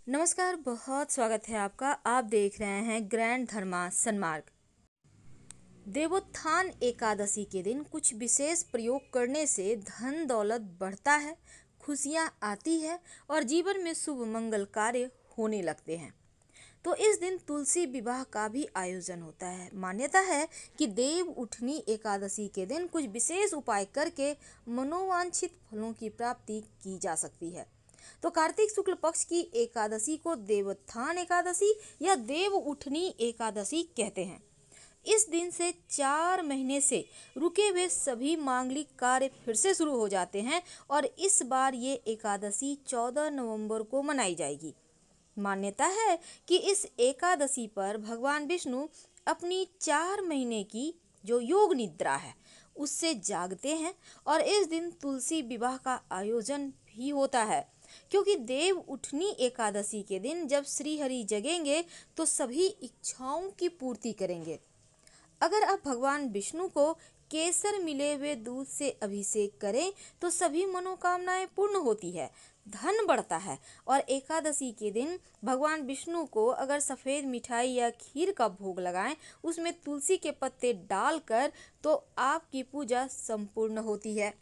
नमस्कार, बहुत स्वागत है आपका। आप देख रहे हैं ग्रैंड धर्मा सन्मार्ग। देवोत्थान एकादशी के दिन कुछ विशेष प्रयोग करने से धन दौलत बढ़ता है, खुशियां आती है और जीवन में शुभ मंगल कार्य होने लगते हैं। तो इस दिन तुलसी विवाह का भी आयोजन होता है। मान्यता है कि देव उठनी एकादशी के दिन कुछ विशेष उपाय करके मनोवांछित फलों की प्राप्ति की जा सकती है। तो कार्तिक शुक्ल पक्ष की एकादशी को देवोत्थान एकादशी या देव उठनी एकादशी कहते हैं। इस दिन से 4 महीने से रुके हुए सभी मांगलिक कार्य फिर से शुरू हो जाते हैं और इस बार ये एकादशी 14 नवंबर को मनाई जाएगी। मान्यता है कि इस एकादशी पर भगवान विष्णु अपनी 4 महीने की जो योग निद्रा है उससे जागते हैं और इस दिन तुलसी विवाह का आयोजन भी होता है, क्योंकि देव उठनी एकादशी के दिन जब श्री हरि जगेंगे तो सभी इच्छाओं की पूर्ति करेंगे। अगर आप भगवान विष्णु को केसर मिले हुए दूध से अभिषेक करें तो सभी मनोकामनाएं पूर्ण होती है, धन बढ़ता है। और एकादशी के दिन भगवान विष्णु को अगर सफ़ेद मिठाई या खीर का भोग लगाएं, उसमें तुलसी के पत्ते डालकर, तो आपकी पूजा संपूर्ण होती है।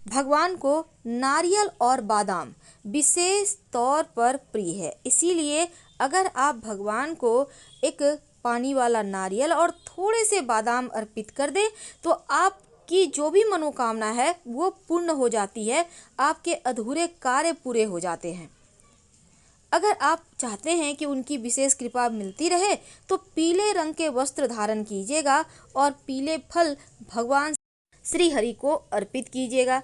भगवान को नारियल और बादाम विशेष तौर पर प्रिय है, इसीलिए अगर आप भगवान को एक पानी वाला नारियल और थोड़े से बादाम अर्पित कर दें तो आपकी जो भी मनोकामना है वो पूर्ण हो जाती है, आपके अधूरे कार्य पूरे हो जाते हैं। अगर आप चाहते हैं कि उनकी विशेष कृपा मिलती रहे तो पीले रंग के वस्त्र धारण कीजिएगा और पीले फल भगवान श्री हरि को अर्पित कीजिएगा।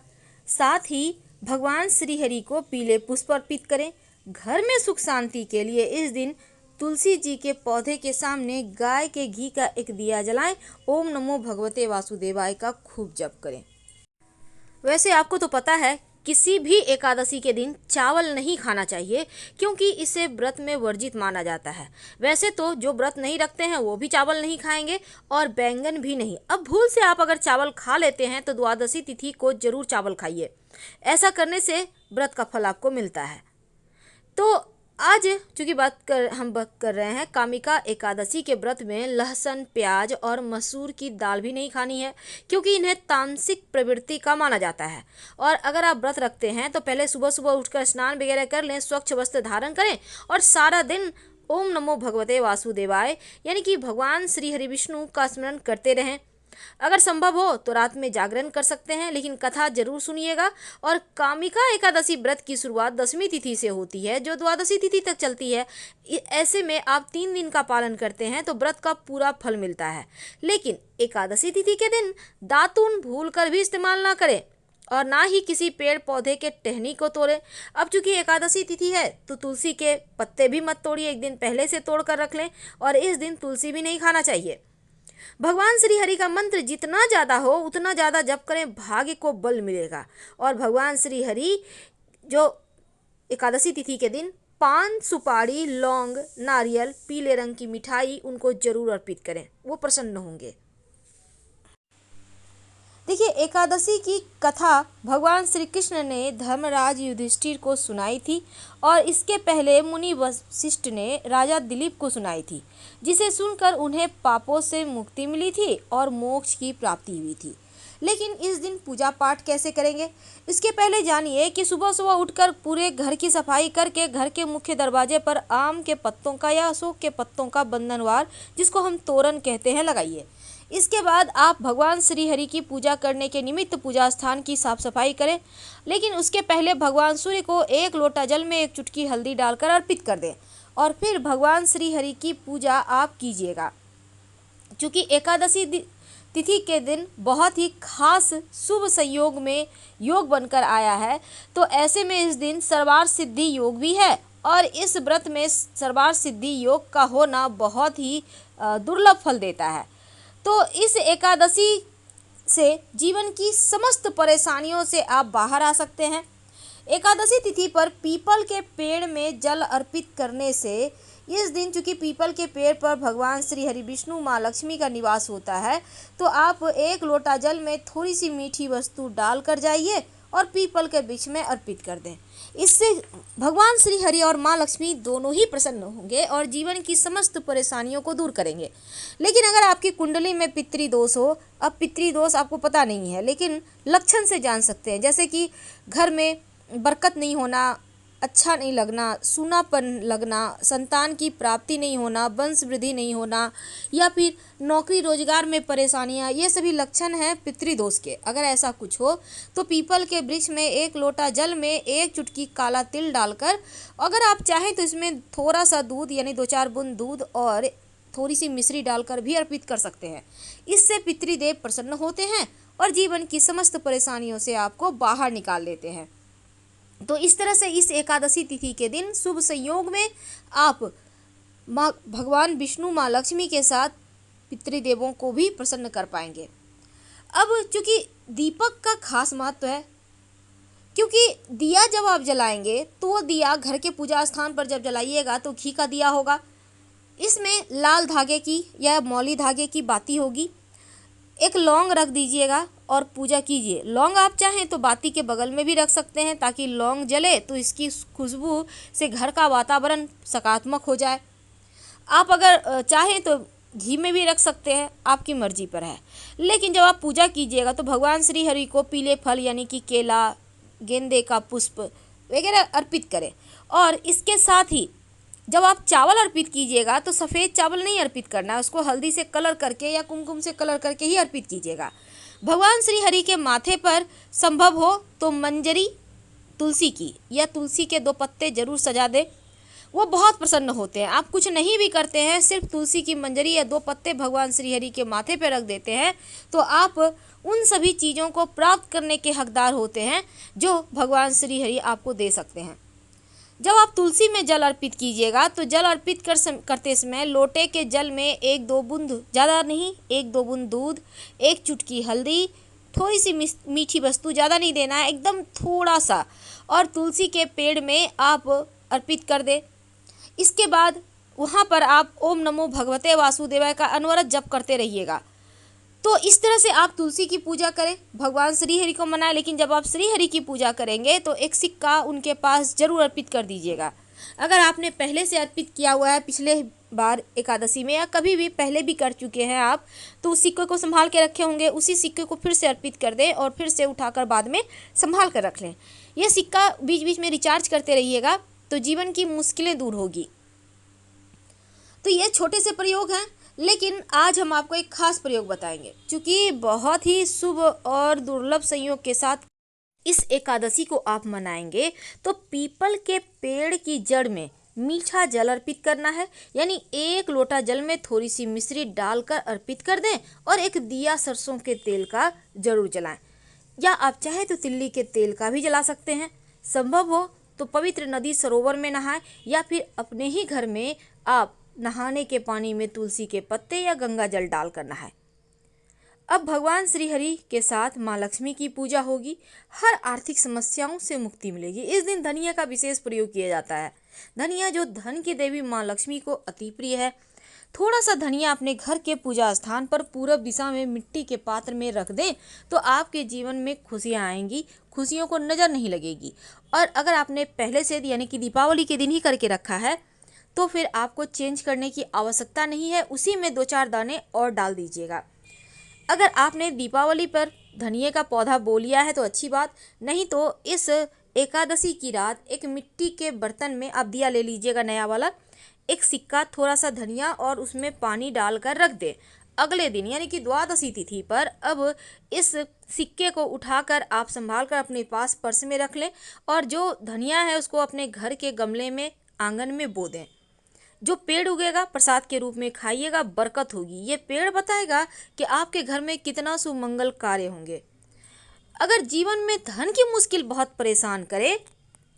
साथ ही भगवान श्री हरि को पीले पुष्प अर्पित करें। घर में सुख शांति के लिए इस दिन तुलसी जी के पौधे के सामने गाय के घी का एक दिया जलाएं। ओम नमो भगवते वासुदेवाय का खूब जप करें। वैसे आपको तो पता है किसी भी एकादशी के दिन चावल नहीं खाना चाहिए, क्योंकि इसे व्रत में वर्जित माना जाता है। वैसे तो जो व्रत नहीं रखते हैं वो भी चावल नहीं खाएंगे और बैंगन भी नहीं। अब भूल से आप अगर चावल खा लेते हैं तो द्वादशी तिथि को जरूर चावल खाइए। ऐसा करने से व्रत का फल आपको मिलता है। तो आज चूँकि हम बात कर रहे हैं कामिका एकादशी के व्रत में लहसुन, प्याज और मसूर की दाल भी नहीं खानी है, क्योंकि इन्हें तामसिक प्रवृत्ति का माना जाता है। और अगर आप व्रत रखते हैं तो पहले सुबह सुबह उठकर स्नान वगैरह कर लें, स्वच्छ वस्त्र धारण करें और सारा दिन ओम नमो भगवते वासुदेवाय यानी कि भगवान श्री हरि विष्णु का स्मरण करते रहें। अगर संभव हो तो रात में जागरण कर सकते हैं, लेकिन कथा जरूर सुनिएगा। और कामिका एकादशी व्रत की शुरुआत 10वीं तिथि से होती है जो द्वादशी तिथि तक चलती है। ऐसे में आप 3 दिन का पालन करते हैं तो व्रत का पूरा फल मिलता है। लेकिन एकादशी तिथि के दिन दातून भूल कर भी इस्तेमाल ना करें और ना ही किसी पेड़ पौधे के टहनी को तोड़ें। अब चूंकि एकादशी तिथि है तो तुलसी के पत्ते भी मत तोड़िए, एक दिन पहले से तोड़ कर रख लें। और इस दिन तुलसी भी नहीं खाना चाहिए। भगवान श्री हरि का मंत्र जितना ज़्यादा हो उतना ज़्यादा जप करें, भाग्य को बल मिलेगा। और भगवान श्री हरि जो एकादशी तिथि के दिन पान, सुपारी, लौंग, नारियल, पीले रंग की मिठाई उनको जरूर अर्पित करें, वो प्रसन्न होंगे। देखिए, एकादशी की कथा भगवान श्री कृष्ण ने धर्मराज युधिष्ठिर को सुनाई थी और इसके पहले मुनि वशिष्ठ ने राजा दिलीप को सुनाई थी, जिसे सुनकर उन्हें पापों से मुक्ति मिली थी और मोक्ष की प्राप्ति हुई थी। लेकिन इस दिन पूजा पाठ कैसे करेंगे, इसके पहले जानिए कि सुबह सुबह उठकर पूरे घर की सफाई करके घर के मुख्य दरवाजे पर आम के पत्तों का या अशोक के पत्तों का बंधनवार, जिसको हम तोरण कहते हैं, लगाइए। इसके बाद आप भगवान श्री हरि की पूजा करने के निमित्त पूजा स्थान की साफ सफाई करें। लेकिन उसके पहले भगवान सूर्य को 1 लोटा जल में 1 चुटकी हल्दी डालकर अर्पित कर दें और फिर भगवान श्री हरि की पूजा आप कीजिएगा। चूँकि एकादशी तिथि के दिन बहुत ही खास शुभ संयोग में योग बनकर आया है, तो ऐसे में इस दिन सर्वार्थ सिद्धि योग भी है और इस व्रत में सर्वार्थ सिद्धि योग का होना बहुत ही दुर्लभ फल देता है। तो इस एकादशी से जीवन की समस्त परेशानियों से आप बाहर आ सकते हैं। एकादशी तिथि पर पीपल के पेड़ में जल अर्पित करने से इस दिन चूँकि पीपल के पेड़ पर भगवान श्री हरि विष्णु माँ लक्ष्मी का निवास होता है, तो आप 1 लोटा जल में थोड़ी सी मीठी वस्तु डाल कर जाइए और पीपल के बीच में अर्पित कर दें। इससे भगवान श्री हरि और माँ लक्ष्मी दोनों ही प्रसन्न होंगे और जीवन की समस्त परेशानियों को दूर करेंगे। लेकिन अगर आपकी कुंडली में पितृदोष हो, अब पितृदोष आपको पता नहीं है लेकिन लक्षण से जान सकते हैं, जैसे कि घर में बरकत नहीं होना, अच्छा नहीं लगना, सूनापन लगना, संतान की प्राप्ति नहीं होना, वंश वृद्धि नहीं होना, या फिर नौकरी रोजगार में परेशानियां, ये सभी लक्षण हैं पितृदोष के। अगर ऐसा कुछ हो तो पीपल के वृक्ष में 1 लोटा जल में 1 चुटकी काला तिल डालकर, अगर आप चाहें तो इसमें थोड़ा सा दूध यानी 2-4 बूंद दूध और थोड़ी सी मिश्री डालकर भी अर्पित कर सकते हैं। इससे पितृदेव प्रसन्न होते हैं और जीवन की समस्त परेशानियों से आपको बाहर निकाल लेते हैं। तो इस तरह से इस एकादशी तिथि के दिन शुभ संयोग में आप भगवान विष्णु माँ लक्ष्मी के साथ पितृदेवों को भी प्रसन्न कर पाएंगे। अब चूंकि दीपक का खास महत्व है, क्योंकि दिया जब आप जलाएंगे तो वो दिया घर के पूजा स्थान पर जब जलाइएगा तो घी का दिया होगा, इसमें लाल धागे की या मौली धागे की बाती होगी, एक लौंग रख दीजिएगा और पूजा कीजिए। लौंग आप चाहें तो बाती के बगल में भी रख सकते हैं ताकि लौंग जले तो इसकी खुशबू से घर का वातावरण सकारात्मक हो जाए। आप अगर चाहें तो घी में भी रख सकते हैं, आपकी मर्जी पर है। लेकिन जब आप पूजा कीजिएगा तो भगवान श्री हरि को पीले फल यानी कि केला, गेंदे का पुष्प वगैरह अर्पित करें। और इसके साथ ही जब आप चावल अर्पित कीजिएगा तो सफ़ेद चावल नहीं अर्पित करना है, उसको हल्दी से कलर करके या कुमकुम से कलर करके ही अर्पित कीजिएगा। भगवान श्री हरि के माथे पर संभव हो तो मंजरी तुलसी की या तुलसी के 2 पत्ते जरूर सजा दें, वो बहुत प्रसन्न होते हैं। आप कुछ नहीं भी करते हैं, सिर्फ तुलसी की मंजरी या 2 पत्ते भगवान श्री हरि के माथे पर रख देते हैं तो आप उन सभी चीज़ों को प्राप्त करने के हकदार होते हैं जो भगवान श्री हरि आपको दे सकते हैं। जब आप तुलसी में जल अर्पित कीजिएगा तो जल अर्पित करते समय लोटे के जल में 1-2 बूंद, ज़्यादा नहीं, 1-2 बूंद दूध, 1 चुटकी हल्दी, थोड़ी सी मीठी वस्तु, ज़्यादा नहीं देना है, एकदम थोड़ा सा, और तुलसी के पेड़ में आप अर्पित कर दें। इसके बाद वहाँ पर आप ओम नमो भगवते वासुदेवाय का अनवरत जप करते रहिएगा। तो इस तरह से आप तुलसी की पूजा करें, भगवान श्री हरि को मनाएं। लेकिन जब आप श्री हरि की पूजा करेंगे तो एक सिक्का उनके पास जरूर अर्पित कर दीजिएगा। अगर आपने पहले से अर्पित किया हुआ है, पिछले बार एकादशी में या कभी भी पहले भी कर चुके हैं आप, तो उस सिक्के को संभाल के रखे होंगे, उसी सिक्के को फिर से अर्पित कर दें और फिर से उठाकर बाद में संभाल कर रख लें। यह सिक्का बीच बीच में रिचार्ज करते रहिएगा तो जीवन की मुश्किलें दूर होगी। तो ये छोटे से प्रयोग हैं, लेकिन आज हम आपको एक खास प्रयोग बताएंगे। चूँकि बहुत ही शुभ और दुर्लभ संयोग के साथ इस एकादशी को आप मनाएंगे तो पीपल के पेड़ की जड़ में मीठा जल अर्पित करना है, यानी 1 लोटा जल में थोड़ी सी मिश्री डालकर अर्पित कर दें और एक दिया सरसों के तेल का जरूर जलाएं, या आप चाहे तो तिल्ली के तेल का भी जला सकते हैं। संभव हो तो पवित्र नदी सरोवर में नहाएं या फिर अपने ही घर में आप नहाने के पानी में तुलसी के पत्ते या गंगा जल डालकर नहाएं। अब भगवान श्री हरि के साथ माँ लक्ष्मी की पूजा होगी, हर आर्थिक समस्याओं से मुक्ति मिलेगी। इस दिन धनिया का विशेष प्रयोग किया जाता है। धनिया जो धन की देवी माँ लक्ष्मी को अति प्रिय है। थोड़ा सा धनिया अपने घर के पूजा स्थान पर पूरब दिशा में मिट्टी के पात्र में रख दें तो आपके जीवन में खुशियाँ आएंगी, खुशियों को नज़र नहीं लगेगी। और अगर आपने पहले से यानी कि दीपावली के दिन ही करके रखा है तो फिर आपको चेंज करने की आवश्यकता नहीं है, उसी में 2-4 दाने और डाल दीजिएगा। अगर आपने दीपावली पर धनिए का पौधा बो लिया है तो अच्छी बात, नहीं तो इस एकादशी की रात एक मिट्टी के बर्तन में आप दिया ले लीजिएगा नया वाला, एक सिक्का, थोड़ा सा धनिया और उसमें पानी डालकर रख दें। अगले दिन यानी कि द्वादशी तिथि पर अब इस सिक्के को उठाकर आप संभाल कर अपने पास पर्स में रख लें और जो धनिया है उसको अपने घर के गमले में आंगन में बो दें। जो पेड़ उगेगा प्रसाद के रूप में खाइएगा, बरकत होगी। ये पेड़ बताएगा कि आपके घर में कितना सुमंगल कार्य होंगे। अगर जीवन में धन की मुश्किल बहुत परेशान करे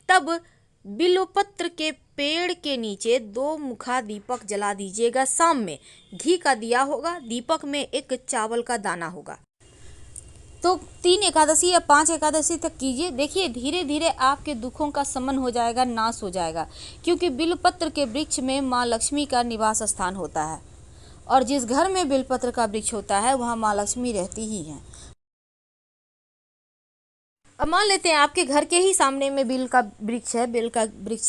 तब बिल्वपत्र के पेड़ के नीचे 2 मुखा दीपक जला दीजिएगा। शाम में घी का दिया होगा, दीपक में एक चावल का दाना होगा। तो 3 एकादशी या 5 एकादशी तक कीजिए, देखिए धीरे धीरे आपके दुखों का शमन हो जाएगा, नाश हो जाएगा। क्योंकि बिल्वपत्र के वृक्ष में माँ लक्ष्मी का निवास स्थान होता है और जिस घर में बिल्वपत्र का वृक्ष होता है वहाँ माँ लक्ष्मी रहती ही हैं। अब मान लेते हैं आपके घर के ही सामने में बेल का वृक्ष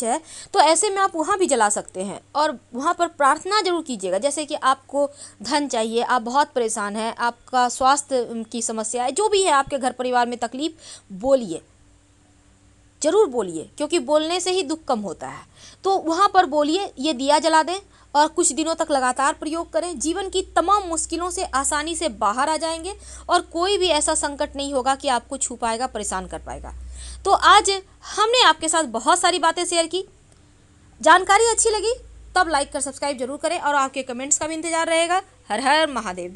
है, तो ऐसे में आप वहाँ भी जला सकते हैं और वहाँ पर प्रार्थना जरूर कीजिएगा। जैसे कि आपको धन चाहिए, आप बहुत परेशान हैं, आपका स्वास्थ्य की समस्या है, जो भी है आपके घर परिवार में तकलीफ, बोलिए, जरूर बोलिए, क्योंकि बोलने से ही दुख कम होता है। तो वहाँ पर बोलिए, ये दिया जला दें और कुछ दिनों तक लगातार प्रयोग करें। जीवन की तमाम मुश्किलों से आसानी से बाहर आ जाएंगे और कोई भी ऐसा संकट नहीं होगा कि आपको छू पाएगा, परेशान कर पाएगा। तो आज हमने आपके साथ बहुत सारी बातें शेयर की। जानकारी अच्छी लगी तब लाइक कर सब्सक्राइब जरूर करें और आपके कमेंट्स का भी इंतजार रहेगा। हर हर महादेव।